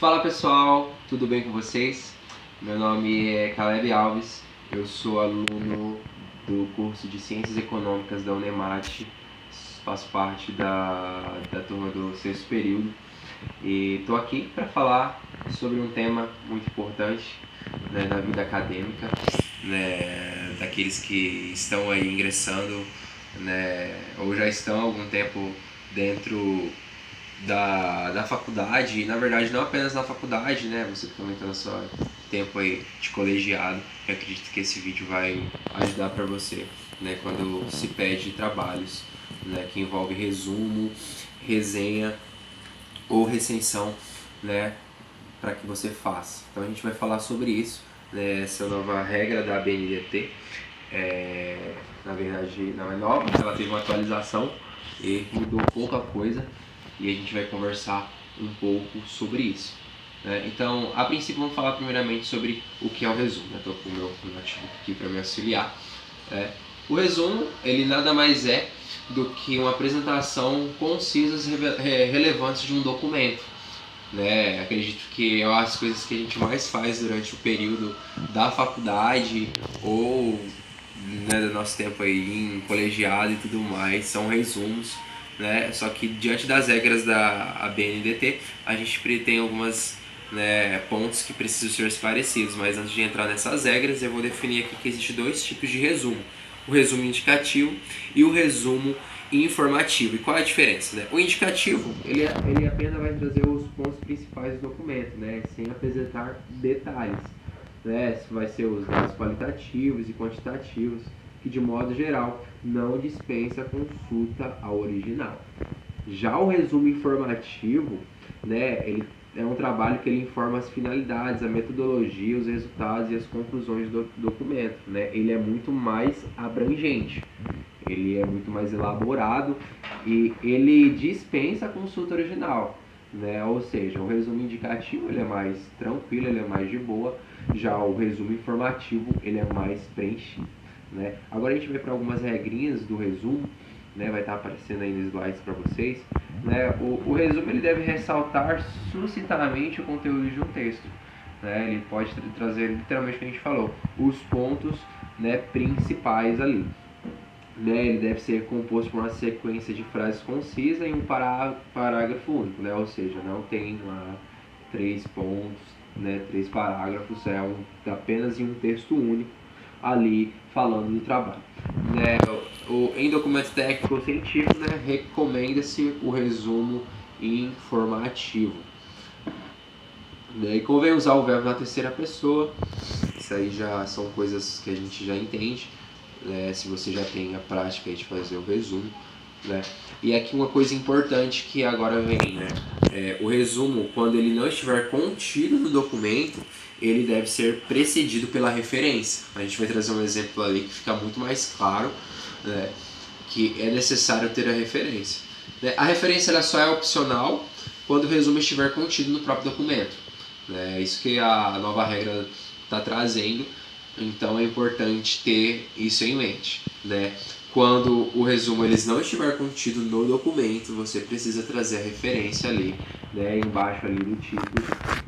Fala pessoal, tudo bem com vocês? Meu nome é Caleb Alves, eu sou aluno do curso de Ciências Econômicas da Unemate, faço parte da turma do sexto período e estou aqui para falar sobre um tema muito importante, né, da vida acadêmica, né, daqueles que estão aí ingressando, né, ou já estão há algum tempo dentro da faculdade, e na verdade não apenas na faculdade, né? Você que também está no seu tempo aí de colegiado, eu acredito que esse vídeo vai ajudar para você, né? Quando se pede trabalhos, né? Que envolve resumo, resenha ou recensão, né? Para que você faça. Então a gente vai falar sobre isso, né? Essa nova regra da BNDT. Na verdade não é nova, ela teve uma atualização e mudou pouca coisa e a gente vai conversar um pouco sobre isso, né? Então, a princípio vamos falar primeiramente sobre o que é o resumo. Estou com o meu notebook aqui para me auxiliar. O resumo, ele nada mais é do que uma apresentação concisa e relevante de um documento, né? Acredito que é as coisas que a gente mais faz durante o período da faculdade ou, né, do nosso tempo aí em colegiado e tudo mais, são resumos, né? Só que diante das regras da BNDT, a gente tem algumas, né, pontos que precisam ser esclarecidos, mas antes de entrar nessas regras, eu vou definir aqui que existem dois tipos de resumo: o resumo indicativo e o resumo informativo. E qual é a diferença, né? O indicativo, ele apenas vai trazer os pontos principais do documento, né, sem apresentar detalhes, né? Vai ser os dados qualitativos e quantitativos, que de modo geral não dispensa consulta ao original. Já o resumo informativo, né, ele é um trabalho que ele informa as finalidades, a metodologia, os resultados e as conclusões do documento, né? Ele é muito mais abrangente, ele é muito mais elaborado e ele dispensa a consulta original, né? Ou seja, o resumo indicativo ele é mais tranquilo, ele é mais de boa, já o resumo informativo ele é mais preenchido, né? Agora a gente vai para algumas regrinhas do resumo, né? Vai estar aparecendo aí nos slides para vocês, né? O resumo ele deve ressaltar sucintamente o conteúdo de um texto, né? Ele pode trazer literalmente o que a gente falou, os pontos, né, principais ali. Né, ele deve ser composto por uma sequência de frases concisas em um parágrafo único, né? Ou seja, não tem lá 3 pontos, né, 3 parágrafos, apenas em um texto único ali falando do trabalho, né? Em documento técnico ou científico, né, recomenda-se o resumo informativo, né? E convém usar o verbo na terceira pessoa. Isso aí já são coisas que a gente já entende, né, se você já tem a prática de fazer o resumo, né? E aqui uma coisa importante que agora vem, né? O resumo, quando ele não estiver contido no documento, ele deve ser precedido pela referência. A gente vai trazer um exemplo ali que fica muito mais claro, né, que é necessário ter a referência, né? A referência ela só é opcional quando o resumo estiver contido no próprio documento, né? É isso que a nova regra está trazendo. Então é importante ter isso em mente, né? Quando o resumo eles não estiver contido no documento, você precisa trazer a referência ali, né, embaixo ali do título,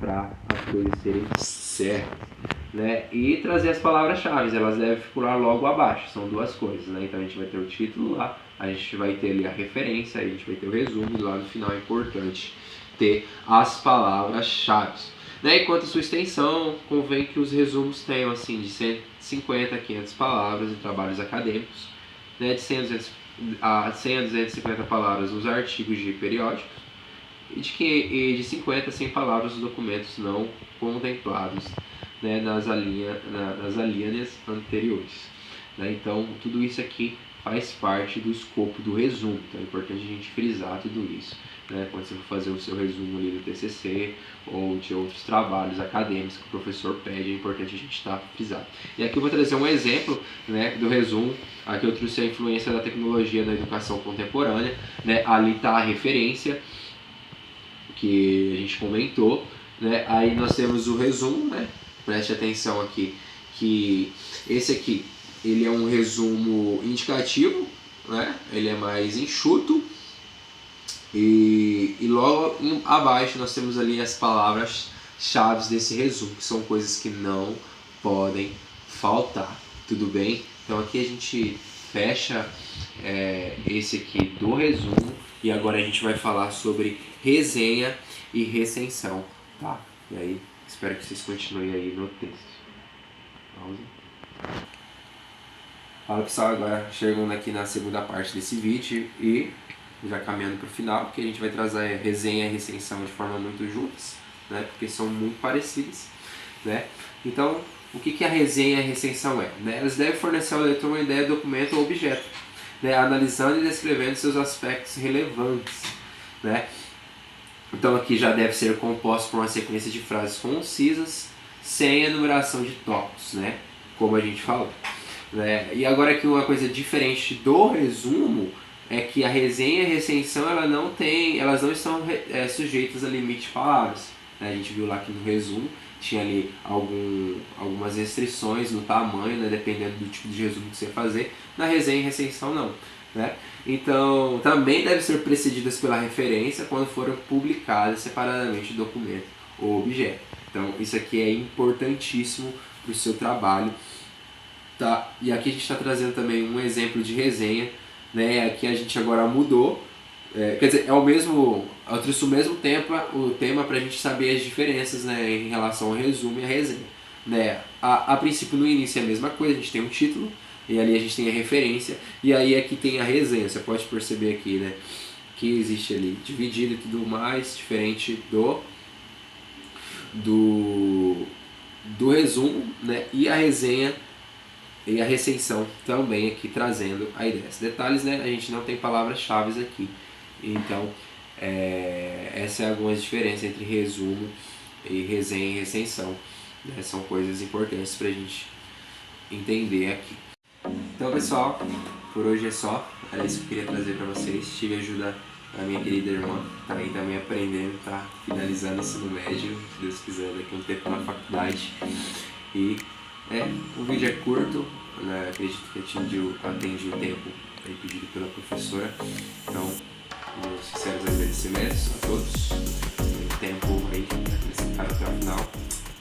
para as coisas serem certas, né? E trazer as palavras-chave, elas devem figurar logo abaixo, são duas coisas, né? Então a gente vai ter o título lá, a gente vai ter ali a referência, a gente vai ter o resumo e lá no final é importante ter as palavras-chave. Né? E quanto à sua extensão, convém que os resumos tenham assim, de 150 a 500 palavras em trabalhos acadêmicos, né? De 100 a 250 palavras nos artigos de periódicos e de 50 a 100 palavras nos documentos não contemplados, né, nas alíneas anteriores, né? Então, tudo isso aqui faz parte do escopo do resumo, então é importante a gente frisar tudo isso, né? Quando você for fazer o seu resumo ali do TCC ou de outros trabalhos acadêmicos que o professor pede, é importante a gente estar frisado. E aqui eu vou trazer um exemplo, né, do resumo. Aqui eu trouxe a influência da tecnologia na educação contemporânea, né? Ali está a referência que a gente comentou, né? Aí nós temos o resumo, né? Preste atenção aqui que esse aqui ele é um resumo indicativo, né? Ele é mais enxuto, E logo abaixo nós temos ali as palavras-chave desse resumo, que são coisas que não podem faltar, tudo bem? Então aqui a gente fecha esse aqui do resumo e agora a gente vai falar sobre resenha e recensão, tá? E aí, espero que vocês continuem aí no texto. Pausa. Fala pessoal, agora chegando aqui na segunda parte desse vídeo e já caminhando para o final, porque a gente vai trazer resenha e recensão de forma muito juntas, né? Porque são muito parecidas, né? Então, o que a resenha e a recensão é? Né? Elas devem fornecer ao leitor uma ideia, documento ou objeto, né? Analisando e descrevendo seus aspectos relevantes, né? Então aqui já deve ser composto por uma sequência de frases concisas, sem enumeração de tópicos, né? Como a gente falou. Né? E agora aqui uma coisa diferente do resumo é que a resenha e a recensão elas não estão sujeitas a limite de palavras. Né? A gente viu lá que no resumo tinha ali algumas restrições no tamanho, né? Dependendo do tipo de resumo que você fazer. Na resenha e recensão não. Né? Então também devem ser precedidas pela referência quando forem publicadas separadamente o documento ou objeto. Então isso aqui é importantíssimo para o seu trabalho. Tá? E aqui a gente está trazendo também um exemplo de resenha, né? Aqui a gente agora mudou, quer dizer, eu trouxe o mesmo tema para a gente saber as diferenças, né, em relação ao resumo e a resenha. Né? A princípio, no início é a mesma coisa, a gente tem um título, e ali a gente tem a referência, e aí aqui tem a resenha, você pode perceber aqui, né, que existe ali dividido e tudo mais, diferente do resumo, né, e a resenha e a recensão também aqui trazendo a ideia. Esses detalhes, né, a gente não tem palavras-chave aqui. Então, essas são algumas diferenças entre resumo e resenha e recensão. Né, são coisas importantes para a gente entender aqui. Então, pessoal, por hoje é só. Era isso que eu queria trazer para vocês. Tive ajuda da minha querida irmã, tá aí também aprendendo, tá finalizando o ensino médio, se Deus quiser, daqui a um tempo na faculdade. E o vídeo é curto, né? Acredito que atendi o tempo pedido pela professora. Então, meus sinceros agradecimentos a todos pelo tempo aí, nesse cara até o final.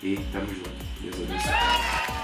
E tamo junto. Deus abençoe.